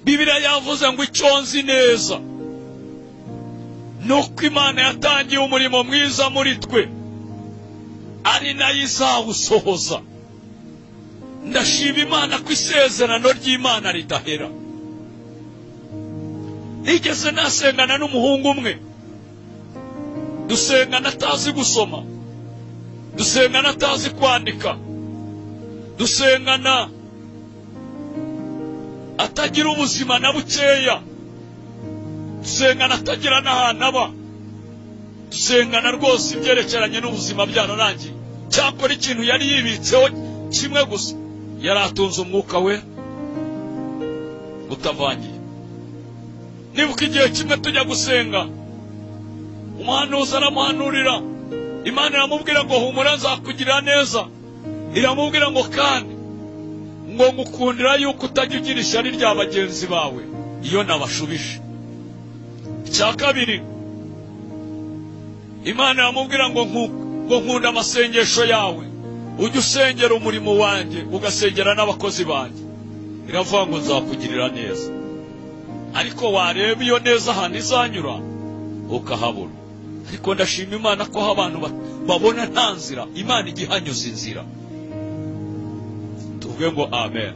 Bibiliya yavuze ngo icyo nzi neza nuko Imana yatangiye umurimo mwiza muri twe ari nayo izawusohoza. Ndashima Imana ko isezerano ry'Imana ridahera. Nigeze nasengana n'umuhungu umwe, dusengana atazi gusoma, dusengana atazi kwandika, dusengana atagira ubuzima na bukeya, dusengana atagira n'ahantu aba, dusengana rwose ibyerekeranye n'ubuzima byararangiye. Cyakora ikintu yari yibitseho kimwe gusa, yari atunze umwuka we utavangiye. Nibuka igihe kimwe tujya gusenga, umuhanuzi aramuhanurira, Imana iramubwira ngo humura nzakugirira neza, iramubwira ngo kandi ngo ngukundira yuko utajya ugira ishyari rya bagenzi bawe iyo nabashubije. Icya kabiri, Imana iramubwira ngo nkunda amasengesho yawe, ujye usengera umurimo wanjye ugasengera n'abakozi banjye, iravuga ngo nzakugirira neza. Ariko wareba iyo neza ahantu izanyura ukahabura. Ariko ndashima Imana ko abantu babona nta nzira, Imana igihanyuza inzira. Tuvuge ngo amen.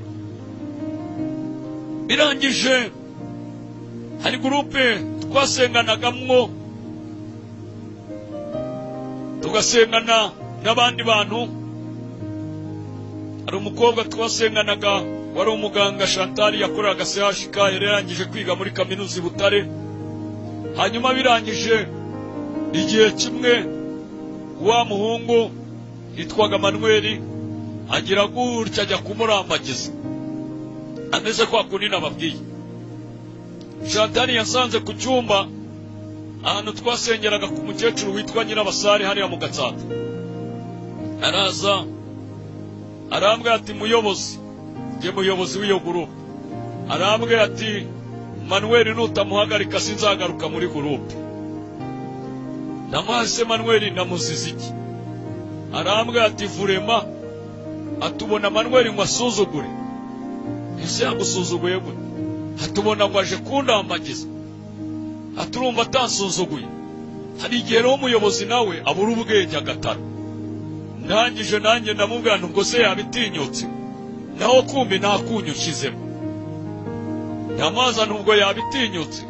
Birangije hari gurupe twasenganagamwo, tugasengana n'abandi bantu. Hari umukobwa twasenganaga wari umuganga, Chantal, yakoraga CHK, yarangije kwiga muri kaminuza i Butare. Hanyuma birangije igihe kimwe wa muhungu yitwaga Manuel agira gutya ajya kumurambagiza, ameze kwa kundi nababwiye. Chantal yasanze ku cyumba ahantu twasengeraga ku mukecuru witwa Nyirabasare hariya mu Gatsata. Araza arambwira ati muyobozi, je muyobozi w'iyo gurupe, arambwira ati Manuel nutamuhagarika sinzagaruka muri gurupe. Namase Manuel namuzize iki? Arambwira ati vurema atubona Manuel ngo asuzugure. Ese yagusuzuguye gute? Atubona ngo aje kundambagiza, aturumva atasuzuguye. Hari igihe rero umuyobozi nawe abura ubwenge agatara. Ndangije nanjye ndamubwira ngo se yabitinyutse, naho kumbi nta kunyushizemo. Nyamaza nubwo yabitinyutse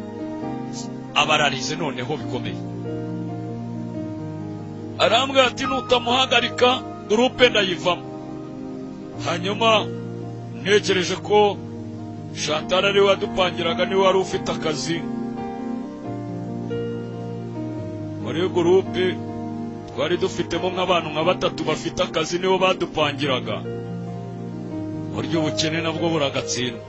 abararize noneho bikomeye. Arambwira ati nutamuhagarika gurupe ndayivamo. Hanyuma ntekereje ko Chantal ari wadupangiraga, niwe wari ufite akazi muri gurupe. Twari dufitemo nk'abantu nka batatu bafite akazi, nibo badupangiraga. Buryo ubukene nabwo buragatsindwa.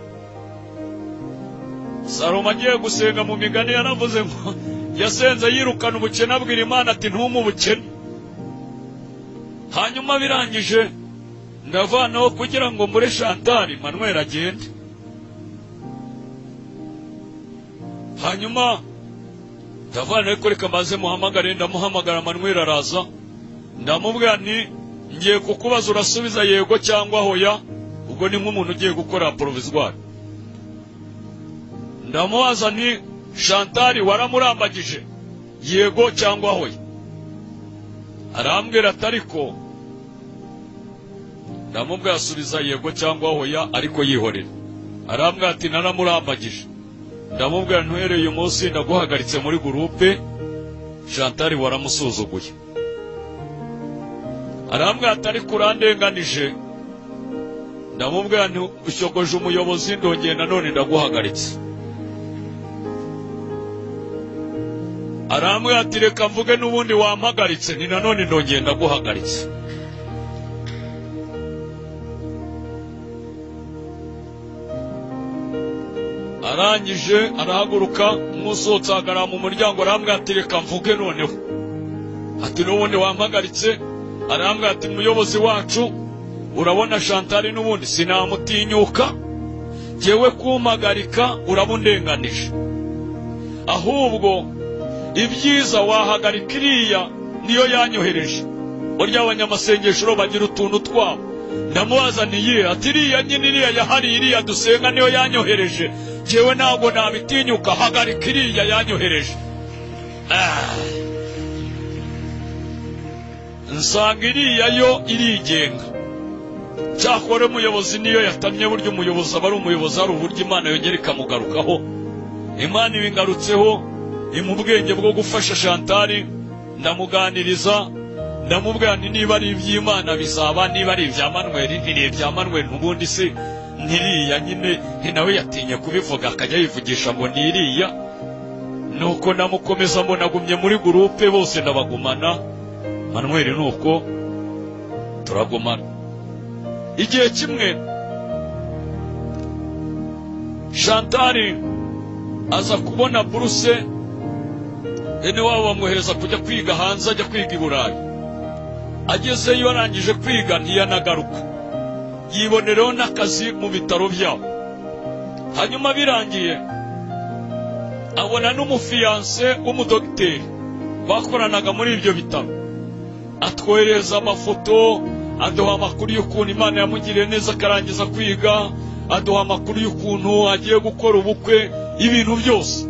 Salomo agiye gusenga mu migani yaravuze ngo yasenze yirukana ubukene, abwira Imana ati ntumu ubukene. Hanyuma birangije ndavanaho kugira ngo muri Chantal Manuel agende. Hanyuma ndavanaho ko reka maze muhamagare, ndamuhamagara Manuel araza. Ndamubwira nti ngiye kukubaza urasubiza yego cyangwa hoya, ubwo ni nk'umuntu ugiye gukora provisoire. Ndamubaza nti Chantal waramurambagije yego cyangwa hoya? Arambwira ati ariko, ndamubwira asubiza yego cyangwa hoya ariko yihorera. Arambwira ati naramurambagije. Ndamubwira ntuhereye uyu munsi ndaguhagaritse muri gurupe, Chantal waramusuzuguye. Arambwira ati ariko urandenganije. Ndamubwira nti ushogoje umuyobozi ndongeye nanone ndaguhagaritse. Arambwira ati reka mvuge n'ubundi wampagaritse, ni nanone ndongeye ndaguhagaritse. Arangije arahaguruka, umusotsi agara mu muryango, arambwira ati reka mvuge noneho. Ati n'ubundi wampagaritse. Arambwira ati muyobozi wacu urabona Chantal n'ubundi sinamutinyuka, jewe kumpagarika urabundenganije. Ahubwo ibyiza wahagarika iriya niyo yanyohereje. Burya abanyamasengesho bagira utuntu twabo. Ndamubaza nti ye, ati iriya nyine iriya yahari iriya dusenga niyo yanyohereje. jewe ntabwo nabitinyuka, hagarika iriya yanyohereje. Nsanga iriya yo irigenga. Cyakora umuyobozi niyo yatamye, buryo umuyobozi aba ari umuyobozi, ari uburyo Imana yongera ikamugarukaho. Imana ibingarutseho imubwenge bwo gufasha Chantal, ndamuganiriza, ndamubwira nti niba ari iby'Imana bizaba, niba ari ibya Manuel ntiri ibya Manuel n'ubundi se ntiriya nyine. Nawe yatinye kubivuga, akajya yivugisha ngo niriya. Nuko namukomeza mbona agumye muri groupe, bose ndabagumana. Manuel nuko turagumana. Igihe kimwe Chantal aza kubona buruse, ene wabo bamwohereza kujya kwiga hanze, ajya kwiga i Burayi. Agezeyo arangije kwiga ntiyanagaruka, yibonereho n'akazi mu bitaro byabo. Hanyuma birangiye abona n'umufiyanse w'umudogiteri bakoranaga muri ibyo bitaro, atwohereza amafoto, aduha amakuru y'ukuntu Imana yamugiriye neza akarangiza kwiga, aduha amakuru y'ukuntu agiye gukora ubukwe, ibintu byose.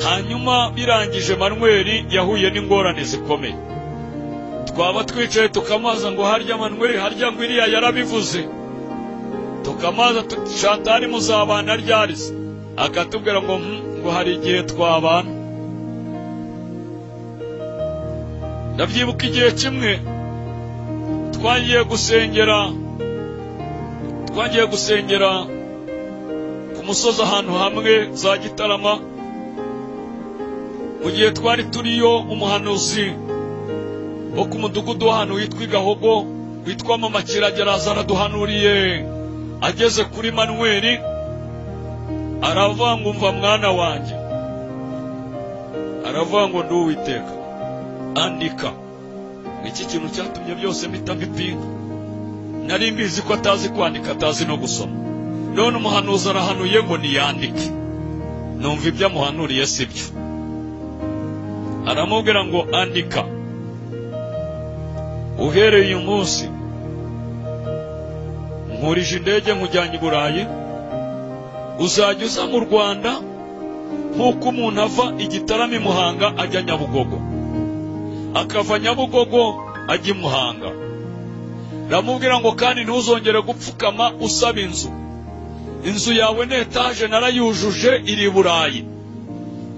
Hanyuma birangije Manuel yahuye n'ingorane zikomeye. Twaba twicaye tukamaza ngo harya Manuel, harya ngo iriya yarabivuze. Tukamaza Chantal muzabana ryarize, akatubwira ngo hari igihe twabana. Ndabyibuka igihe kimwe twagiye gusengera ku musozi ahantu hamwe za Gitarama. Mu gihe twari turiyo, umuhanuzi wo ku mudugudu w'ahantu witwa Gahogo witwa Mama Kiragera araduhanuriye. Ageze kuri Manuel aravuga ngo umva mwana wanjye, aravuga ngo ndi Uwiteka, andika. Iki kintu cyatumye byose mpita mbipinga. Nari mbizi ko atazi kwandika, atazi no gusoma. None umuhanuzi arahanuye ngo niyandike. Numva ibyo amuhanuriye sibyo. Aramubwira ngo andika, uhereye uyu munsi nkurije indege nkujyanye i Burayi, uzajya uza mu Rwanda nk'uko umuntu ava i Gitarama i Muhanga ajya Nyabugogo, akava Nyabugogo ajya i Muhanga. Ramubwira ngo kandi ntuzongere gupfukama usaba inzu. Inzu yawe ni etaje narayujuje iri i Burayi.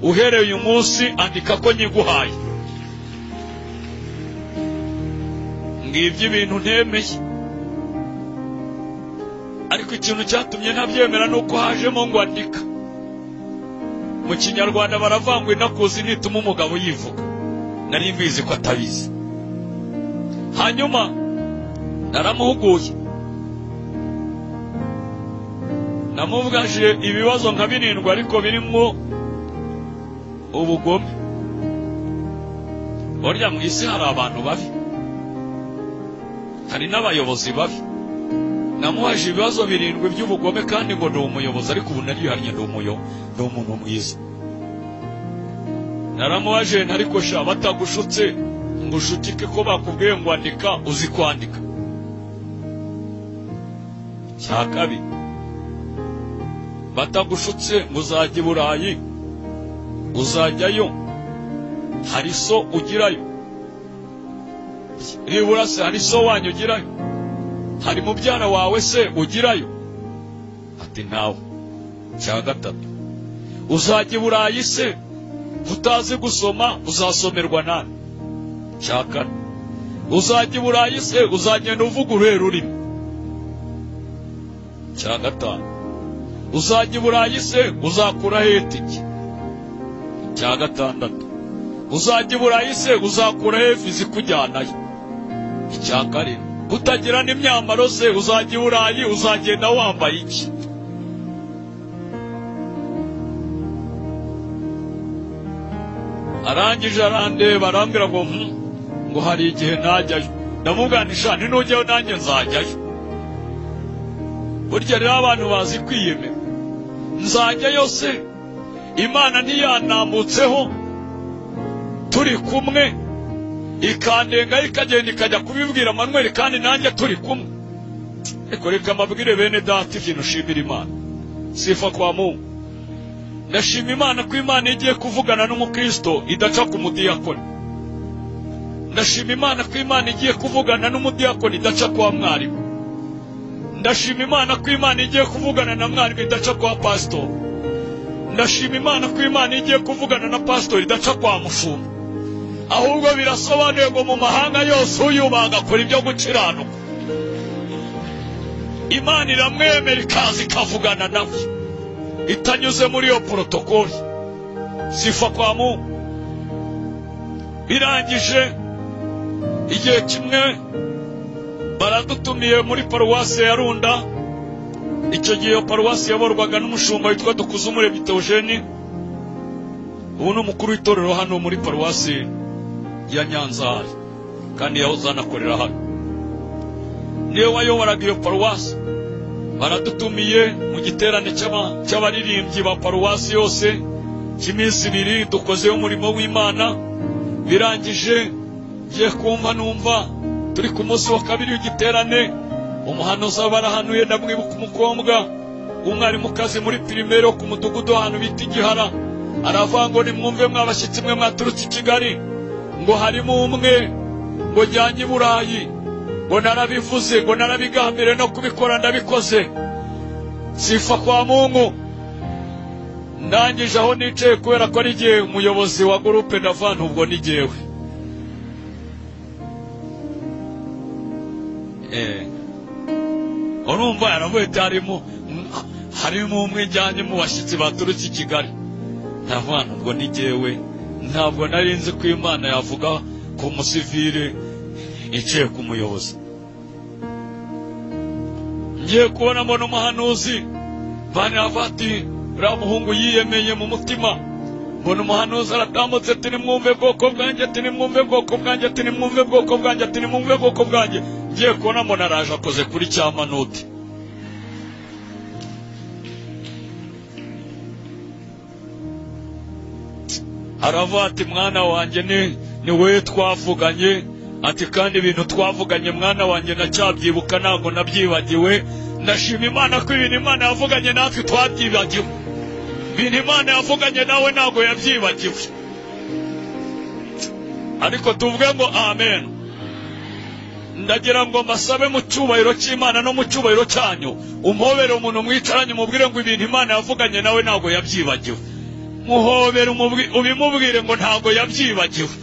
Uhereye uyu munsi andika ko nyiguhaye. Ngibyo ibintu ntemeye. Ariko ikintu cyatumye ntabyemera nuko hajemo ngo andika. Mu Kinyarwanda baravangwa inakuzi nituma umugabo yivuga. Nari mbizi ko atabizi. Hanyuma naramuhuguye, namuvugaje ibibazo nka 7 ariko birimo ubugome. Burya mu isi hari abantu babi, hari n'abayobozi babi. Namuhaje ibibazo 7 by'ubugome kandi ngo ndi umuyobozi, ariko ubu nari yariye ndi umuntu mwiza. Naramuhaje ariko sha batagushutse ngo ushukike ko bakubwiye ngo andika uzi kwandika. Cyakabi batagushutse ngo uzajya i Burayi, uzajyayo hari so ugirayo. Nibura se hari so wanyu ugirayo, hari mubyara wawe se ugirayo? Ati ntawe. Cya gatatu, uzajya i Burayi se utazi gusoma uzasomerwa nani? Cya kane, uzajya i Burayi se uzagenda uvuga uruhe rurimi? Cya gatanu, uzajya i Burayi se uzakura hetiki? Cya gatandatu, uzajya i Burayi se uzakura hefizi kujyanayo? Icya karindwi, utagira n'imyambaro se uzajya i Burayi uzagenda wambaye iki? Arangije arandeba arambwira ngo hari igihe najyayo. Ndamubwanisha ntinujyayo nanjye nzajyayo. Burya rero abantu bazi kwiyemera. Nzajyayo se Imana ntiyanambutseho turi kumwe ikandenga ikagenda ikajya kubibwira Manuel kandi nanjye turi kumwe? Reka mabwire bene data ikintu ushimira Imana. Sifa kwa Mungu. ndashima Imana ko Imana igiye kuvugana n'umukristo idaca ku mudiyakoni. Ndashima Imana ko Imana igiye kuvugana n'umudiyakoni idaca kwa mwarimu. Ndashima Imana ko Imana igiye kuvugana na mwarimu idaca kwa pastor. Ndashima Imana ko Imana igiye kuvugana na pastor idaca kwa mushumba. Ahubwo birasobanuye ngo mu mahanga yose uyubaha agakora ibyo gukiranuka, Imana iramwemera ikaza ikavugana nawe itanyuze muri iyo protokoli. Sifa kwa Mungu. Birangije igihe kimwe baradutumiye muri paruwasi ya Runda. Icyo gihe iyo paruwasi yaborwaga n'umushumba witwa Dukuzumuremyi Theogene. Ubu ni umukuru w'itorero hano muri paruwasi ya Nyanza kandi yahoze anakorera hano. Niwe wayoboraga iyo paruwasi. Baradutumiye mu giterane cy'abaririmbyi ba paruwasi yose cy'iminsi 2 dukozeho umurimo w'Imana. Birangije ngiye kumva numva turi ku munsi wa 2 w'igiterane, umuhanuzi barahanuye ndamwibuka umukobwa w'umwarimukazi muri primaire ku mudugudu ahantu bita Igihara. Aravuga ngo nimwumve mwabashyitsi mwe mwaturutse i Kigali, ngo harimo umwe ngo jyanye i Burayi, ngo narabivuze, ngo narabigambire no kubikora ndabikoze. Sifa kwa Mungu. Ndangije aho nicaye kubera ko ari gihe umuyobozi wa groupe ndavantu ubwo ni jewe. Urumva yaravuye harimo umwe jyanye mu bashyitsi baturutse i Kigali. Ndavantu ubwo ni jewe. Ntabwo narinze ko Imana yavuga ku musivile iciye ku muyobozi. Ngiye kubona mbona umuhanuzi banavati ramuhungu yiyemeye mu mutima. Mbona umuhanuzi aratambutse ati nimwumve bwoko bwanjye, ati nimwumve bwoko bwanjye, ati nimwumve bwoko bwanjye, ati nimwumve bwoko bwanjye. Ngiye kubona mbona araje akoze kuri Cyamanuti. Aravuga ati mwana wanjye ni we twavuganye, ati kandi ibintu twavuganye mwana wanjye nacyabyibuka ntabwo nabyibagiwe. Ndashima Imana ko ibintu Imana yavuganye natwe twabyibagiwe. Ibintu Imana yavuganye nawe ntabwo yabyibagiwe. Ariko tuvuge ngo amen. Ndagira ngo masabe mu cyubahiro cy'Imana no mu cyubahiro cyanyu umpobere umuntu mwicaranye mubwire ngo ibintu Imana yavuganye nawe ntabwo yabyibagiwe. Muhobere ubimubwire ngo ntabwo yabyibagiwe.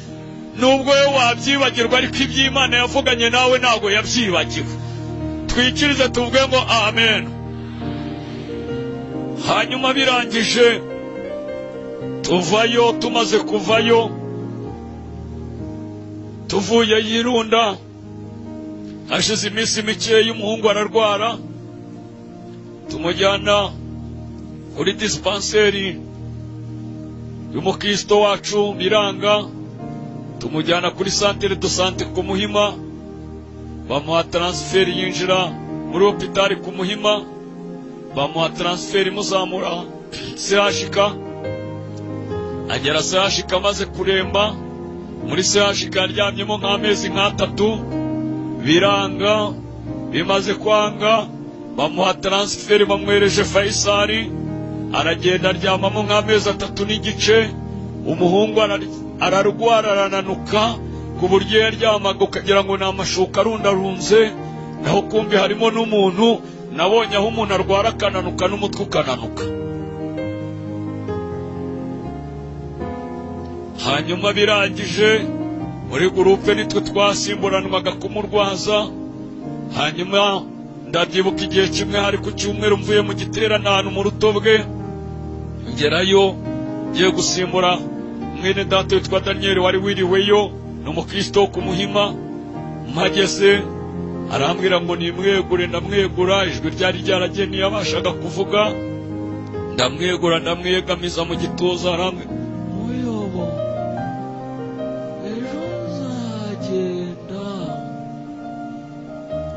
Nubwo we wabyibagirwa ariko iby'Imana yavuganye nawe ntabwo yabyibagiwe. Twikirize tuvuge ngo amen. Hanyuma birangije tuvayo, tumaze kuvayo tuvuye yirunda. Hashize iminsi mike y'umuhungu ararwara, tumujyana kuri dispenseri y'umukristo wacu Biranga. Tumujyana kuri centre de santé ku Muhima, bamuha transfer yinjira muri hôpital ku Muhima, bamuha transfer muzamura CHK. Agera CHK amaze kuremba, muri CHK aryamyemo nk'amezi 3. Biranga bimaze kwanga, bamuha transfer bamwereje Faisal. Aragenda aryamamo nk'amezi 3 n'igice. Umuhungu ararwara arananuka ku buryo yaryamaga ukagira ngo ni amashuka arundarunze, naho kumbi harimo n'umuntu. Nabonye aho umuntu arwara akananuka n'umutwe ukananuka. Hanyuma birangije muri groupe nitwe twasimburanwaga kumurwaza. Hanyuma ndabyibuka igihe kimwe hari ku cyumweru mvuye mu giterane ahantu mu Rutobwe, ngerayo ngiye gusimbura mwene data witwa Daniel wari wiriweyo n'umukristo ku Muhima. Mpageze arambwira ngo nimwegure, ndamwegura. Ijwi ryari ryaragiye ntiyabashaga kuvuga. Ndamwegura ndamwegamiza mu gituza. Arambwira uyobo ejo uzagenda.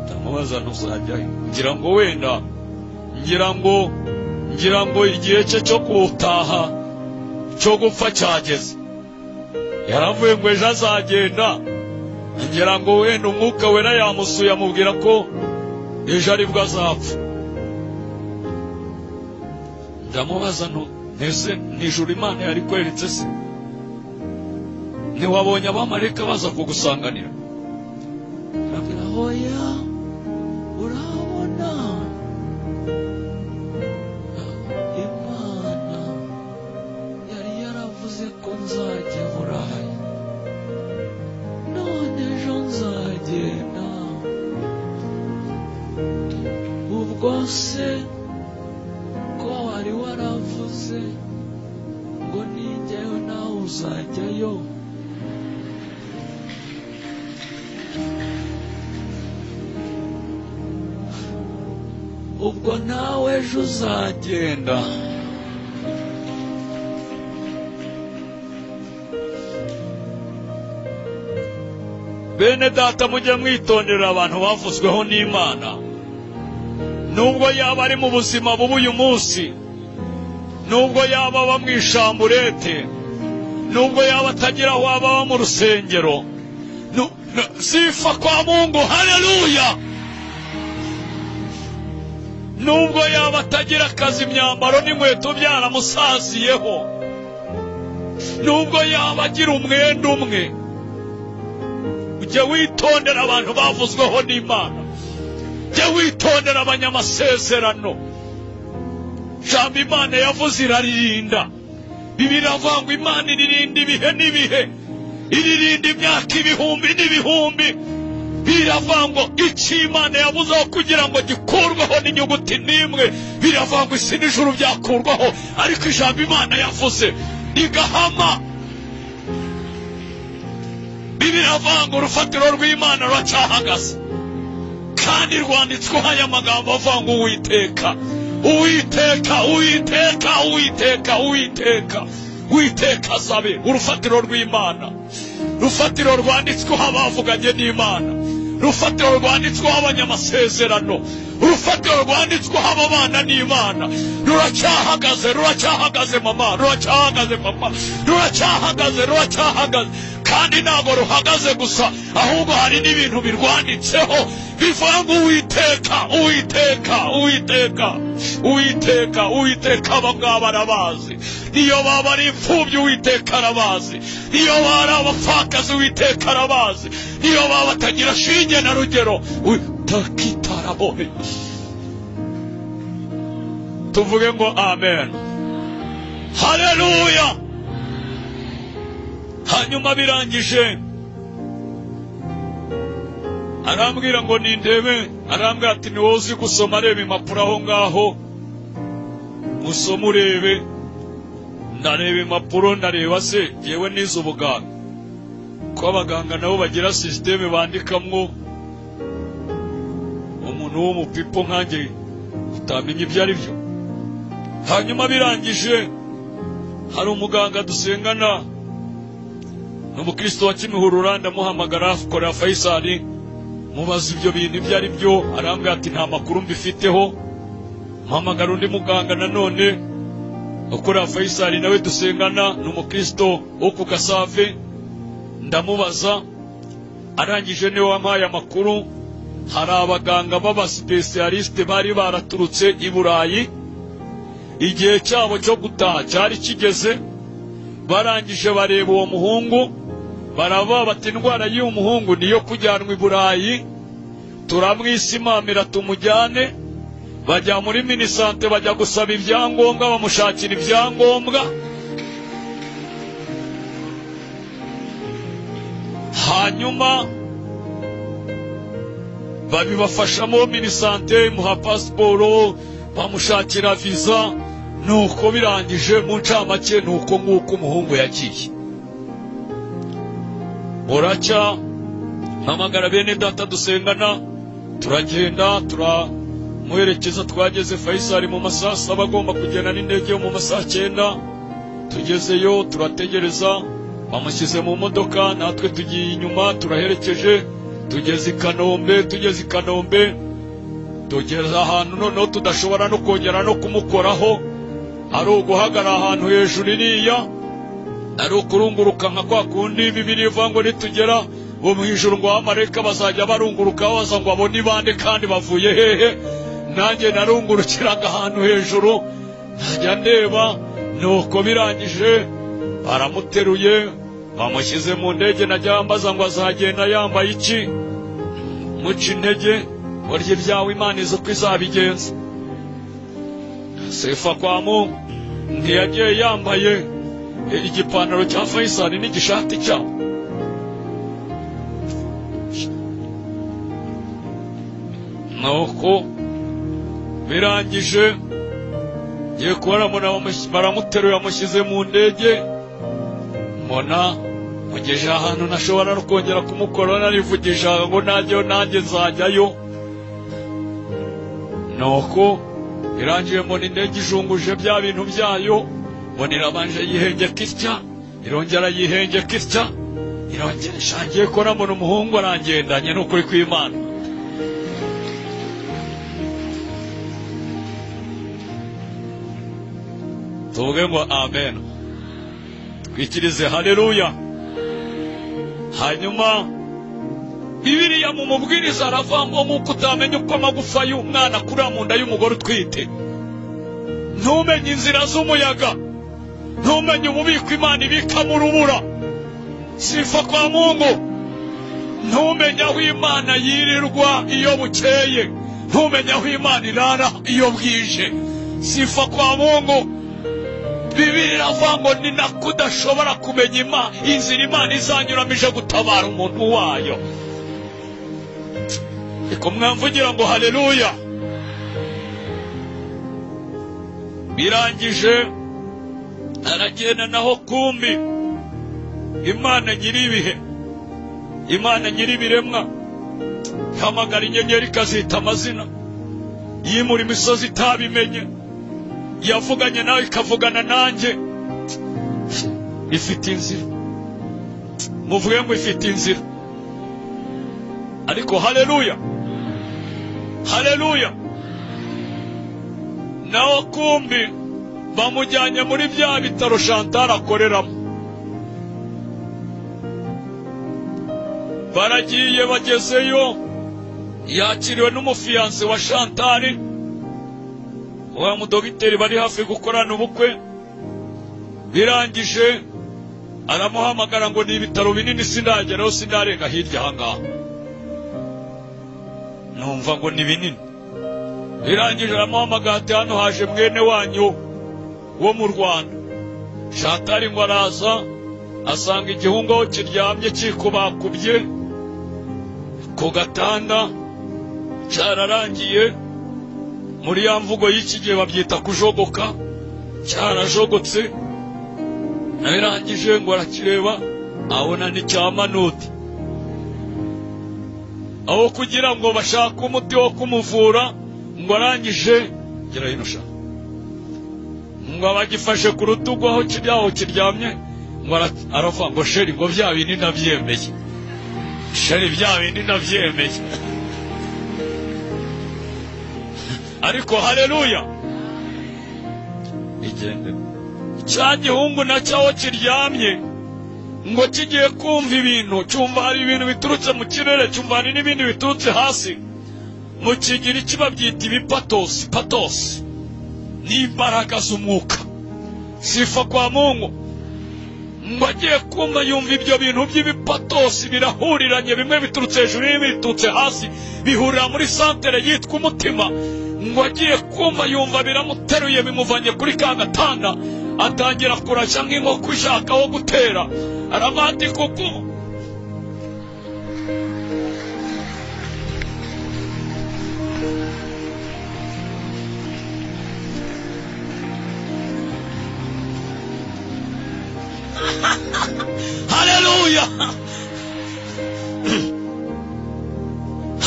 Ndamubaza ntuzajyayo? Ngira ngo wenda ngira ngo igihe cye cyo gutaha cyo gupfa cyageze. Yaravuye ngo ejo azagenda. Ngira ngo wenda umwuka wera yamusuye amubwira ko ejo ari bwo azapfa. Ndamubaza ese nijuru Imana yari kweretse se? Ntiwabonye abamarayika baza kugusanganira? Arabwira hoya, urabona Imana yari yaravuze ko nzajya Burayi, none ejo nzagenda. Ubwo se ko wari waravuze ngo nijyayo nawe uzajyayo? Ubwo nawe ejo uzagenda. Bene data, mujye mwitondera abantu bavuzweho n'Imana. Nubwo yaba ari mu buzima bubi uyu munsi, nubwo yaba aba mu ishamburete, nubwo yaba atagira aho aba mu rusengero, sifa kwa Mungu, haleluya. Nubwo yaba atagira akazi, imyambaro n'inkweto byaramusaziyeho, nubwo yaba agira umwenda umwe, ujye witondera abantu bavuzweho n'Imana. Jya witondera abanyamasezerano. Jambo Imana yavuze iraririnda. Bibiliya iravuga ngo Imana iririnda ibihe n'ibihe, iririnda imyaka ibihumbi n'ibihumbi. Biravuga ngo icyo Imana yavuzeho kugira ngo gikurweho n'inyuguti n'imwe, biravuga ngo isi n'ijuru byakurwaho, ariko ijambo Imana yavuze rigahama. Bibiliya iravuga ngo urufatiro rw'Imana ruracyahagaze, kandi rwanditsweho aya magambo avuga ngo Uwiteka, Uwiteka, Uwiteka, Uwiteka, Uwiteka, Uwiteka azabe urufatiro rw'Imana, urufatiro rwanditsweho abavuganye n'Imana, urufatiro rwanditsweho abanyamasezerano, urufatiro rwanditsweho ababana n'Imana. Ruracyahagaze, ruracyahagaze mama, ruracyahagaze papa, ruracyahagaze, ruracyahagaze. Kandi ntabwo ruhagaze gusa, ahubwo hari n'ibintu birwanditseho bivuga ngo Uwiteka, Uwiteka, Uwiteka, Uwiteka, Uwiteka. Aba ngaba arabazi. Niyo baba ari imfubyi, Uwiteka arabazi. Niyo baba abapfakazi, Uwiteka arabazi. Niyo baba batagira shinge na rugero, Uwiteka arabohe. Tuvuge ngo amen, haleluya. Hanyuma birangije arambwira ngo nindebe, arambwira ati ni wowe uzi gusoma, areba impapuro aho ngaho, musoma urebe. Ndareba impapuro, ndareba se yewe nize ubuganga, ko abaganga nabo bagira systeme bandikamwo umuntu w'umupipo nkanjye utamenya ibyo ari byo. Hanyuma birangije hari umuganga dusengana, n'umukristo wa Kimihurura, ndamuhamagara akora Faisal, mubaza ibyo bintu ibyo ari byo. Arambwira ati nta makuru mbifiteho. Mpamagara undi muganga nanone ukora Faisal, nawe dusengana, n'umukristo wo ku Gasave, ndamubaza. Arangije niwe wampaye amakuru. Hari abaganga b'aba specialiste bari baraturutse i Burayi, igihe cyabo cyo gutaha cyari kigeze. Barangije bareba uwo muhungu, baravuga bati indwara y'uwo muhungu niyo kujyanwa i Burayi, turamwisimamira tumujyane. Bajya muri minisante, bajya gusaba ibyangombwa, bamushakira ibyangombwa. Hanyuma babibafashamo, minisante imuha pasiporo, bamushakira visa. Nuko birangije mu ncamake nuko nguko umuhungu yagiye. Buracya mpamagara bene data dusengana, turagenda turamuherekeza. Twageze Faisal mu masaha 7, agomba kugenda n'indege yo mu masaha 9. Tugezeyo turategereza, bamushyize mu modoka, natwe tugiye inyuma turaherekeje. Tugeze i Kanombe, tugeze ahantu noneho tudashobora no kongera no kumukoraho, ari uguhagara ahantu hejuru iriya, ari ukurunguruka nka kwa kundi Bibiliya ivuga ngo nitugera bo mu ijuru ngo abamarayika bazajya barunguruka baza ngo abone ibande kandi bavuye hehe. Nanjye narungurukiraga ahantu hejuru, najya ndeba nuko birangije baramuteruye bamushyize mu ndege. najya ambaza ngo azagenda yambaye iki, muca intege burya ibyawe Imana izi uko izabigenza. Sifa kwa Mungu ntiyagiye yambaye igipantaro cya Faisal n'igishati cyawe. nuko birangije ngiye kubona baramuteruye bamushyize mu ndege, mbona mugeje ahantu ntashobora no kongera kumukora, narivugisha ngo najyayo nanjye nzajyayo. nuko birangiye mbona indege ijunguje bya bintu byayo, mbona irabanje yihengeka itya, irongera yihengeka itya, irongera ishangiye ko mbona umuhungu arangendanye n'ukuri kw'Imana. tuvuge ngo amen, twikirize haleluya. hanyuma Bibiliya mu mubwiriza aravuga nk'uko utamenya uko amagufa y'umwana akura mu nda y'umugore utwite, ntumenye inzira z'umuyaga, ntumenye ububiko Imana ibikamo urubura. Sifa kwa Mungu. ntumenye aho Imana yirirwa iyo bukeye, ntumenye aho Imana irara iyo bwije. Sifa kwa Mungu. Bibiliya iravuga ngo ni nako udashobora kumenya inzira Imana izanyuramije gutabara umuntu wayo. Iko mwamvugira ngo haleluya. birangije aragenda naho kumbi Imana nyiribihe, Imana nyiribiremwa hamagara inyenyeri ikazita amazina, yimura imisozi itabimenye, yavuganye nawe ikavugana nanjye. ifite inzira, muvuge ngo ifite inzira. ariko haleluya, haleluya. naho kumbi bamujyanye muri bya bitaro Chantal akoreramo. baragiye bagezeyo, yakiriwe n'umufiyanse wa Chantal, wa mudogiteri bari hafi gukorana ubukwe. birangije aramuhamagara ngo ni ibitaro binini sindageraho, sindarenga hirya ahangaha. numva ngo ni binini. birangije aramuhamagara ati hano haje mwene wanyu wo mu Rwanda. Chantal ngo araza asanga igihungu aho kiryamye kikubakubye ku gatanda, cyararangiye. muri ya mvugo y'iki gihe babyita kujogoka, cyarajogotse. nabirangije ngo arakireba abona ni cyamanuti. aho kugira ngo bashake umuti wo kumuvura, ngo arangije gira hino sha, ngo abagifashe ku rutugu aho kiryamye, ngo aravuga ngo sheri, ngo bya bindi nabyemeye, sheri bya bindi nabyemeye. ariko haleluya. igende cya gihungu na cyaho kiryamye, ngo kigiye kumva ibintu, cyumva hari ibintu biturutse mu kirere, cyumva hari n'ibindi biturutse hasi. mu kigiri kibabyita ibipatosi, patosi ni imbaraga z'umwuka. Sifa kwa Mungu. ngo agiye kumva yumva ibyo bintu by'ibipatosi birahuriranye, bimwe biturutse hejuru n'ibiturutse hasi, bihurira muri santere yitwa umutima. ngo agiye kumva yumva biramuteruye, bimuvanye kuri ka gatanda, atangira kurashya nk'inkoko ishaka aho gutera. aramati kuko haleluya.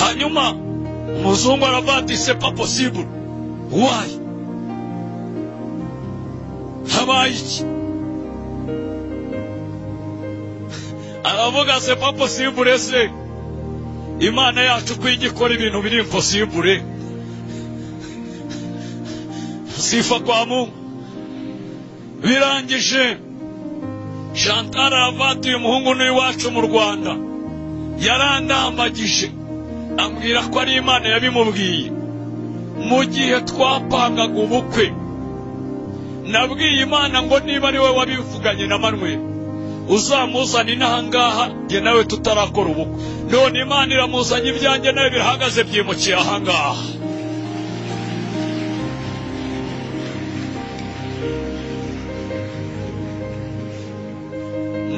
hanyuma umuzungu aravuga ati c'est pas possible. why? habaye iki? aravuga c'est pas possible. ese Imana yacu ko igikora ibintu biri impossible. Sifa kwa Mungu. birangije Chantal aravati uyu muhungu n'iwacu mu Rwanda, yarandambagije ambwira ko ari Imana yabimubwiye. mu gihe twapangaga ubukwe nabwiye Imana ngo niba ari we wabivuganye na Manuel uzamuzana inahangaha nge nawe tutarakora ubukwe. None Imana iramuzanye, ibyanjye nawe birahagaze byimukiye ahangaha.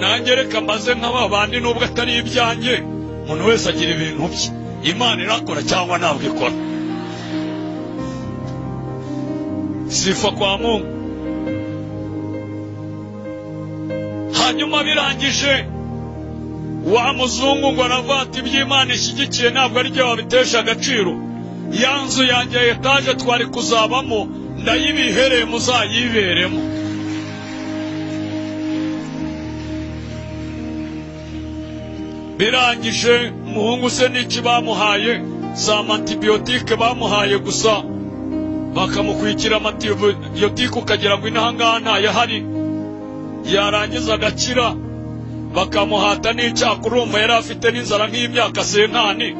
Nanjye reka mbaze nk'aba bandi nubwo atari ibyanjye, umuntu wese agira ibintu bye. Imana irakora cyangwa ntabwo ikora. Sifa kwa Mungu. Hanyuma birangije wa muzungu ngo aravuga ati iby'Imana ishyigikiye ntabwo ari byo wabitesha agaciro. Ya nzu yanjye etaje twari kuzabamo ndayibihereye muzayiberemo. Birangije umuhungu se n'iki bamuhaye? Za antibiyotike bamuhaye gusa, bakamukwikira antibiyotike ukagira ngo inahangaha ntayahari. Yarangiza agakira bakamuhata n'icyaha. Urumva yari afite n'inzara nk'imyaka 90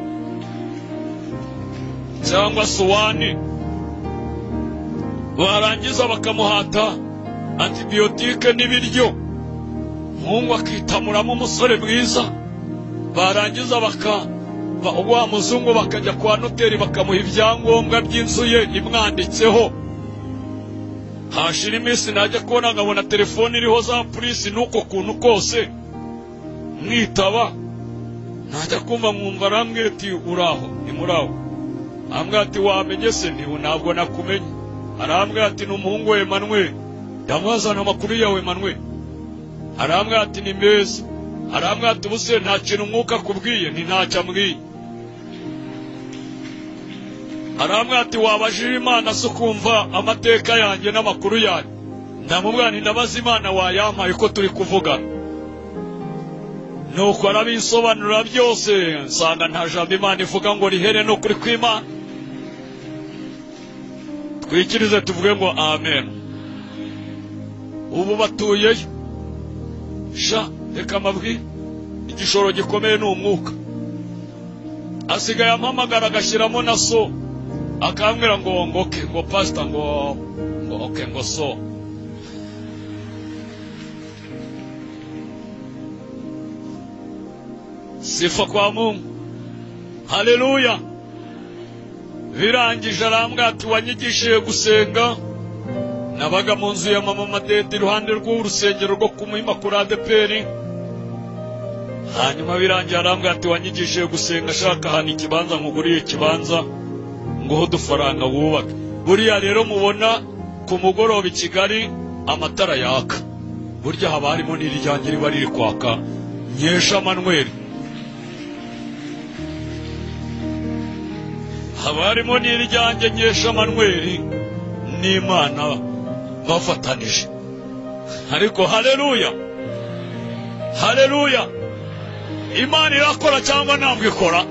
cyangwa 1. Barangiza bakamuhata antibiyotike n'ibiryo, umuhungu akitamuramo umusore mwiza. Barangiza wa muzungu bakajya kwa noteri bakamuha ibyangombwa by'inzu ye imwanditseho. Hashira iminsi najya kubona nkabona telefone iriho za polisi nuko kuntu kose mwitaba. Najya kumva mwumva arambwira ati uraho, imuraho. Ambwira ati wamenye se? Ntabwo nakumenye. Arambwira ati ni umuhungu we Manuel. Ndamwazana amakuru yawe Manuel. Arambwira ati ni meza. Arambwira ati ubuse nta kintu umwuka akubwiye? Ntacyo ambwiye. Arambwira ati wabajije Imana so kumva amateka yanjye n'amakuru yanjye? Ndamubwira nti ndabaza Imana wayampaye ko turi kuvugana. Nuko arabisobanura byose, nsanga nta jambo Imana ivuga ngo rihere no kuri kw'Imana. Twikirize tuvuge ngo amen. Ubu batuyeyo reka mabwi igishoro gikomeye n'umwuka. Asigaye ampamagara agashyiramo na so, akambwira ngo okay, ngo pastor ngo okay, ngo so. Sifa kwa Mungu. Haleluya. Birangije arambwira ati wanyigishije gusenga. Nabaga mu nzu ya mama Madede iruhande rw'urusengero rwo ku Muhima kuri ADPR. Hanyuma birangiye arambwira ati wanyigishije gusenga, shaka hano ikibanza nkuguriye ikibanza ngo udufaranga wubaka. Buriya rero mubona ku mugoroba i Kigali amatara yaka, burya haba harimo n'iryanjye riba riri kwaka. Nyesha Manuel. Haba harimo n'iryanjye Nyesha Manuel n'Imana bafatanije. Ariko haleluya, haleluya. Imana irakora cyangwa ntabwo ikora?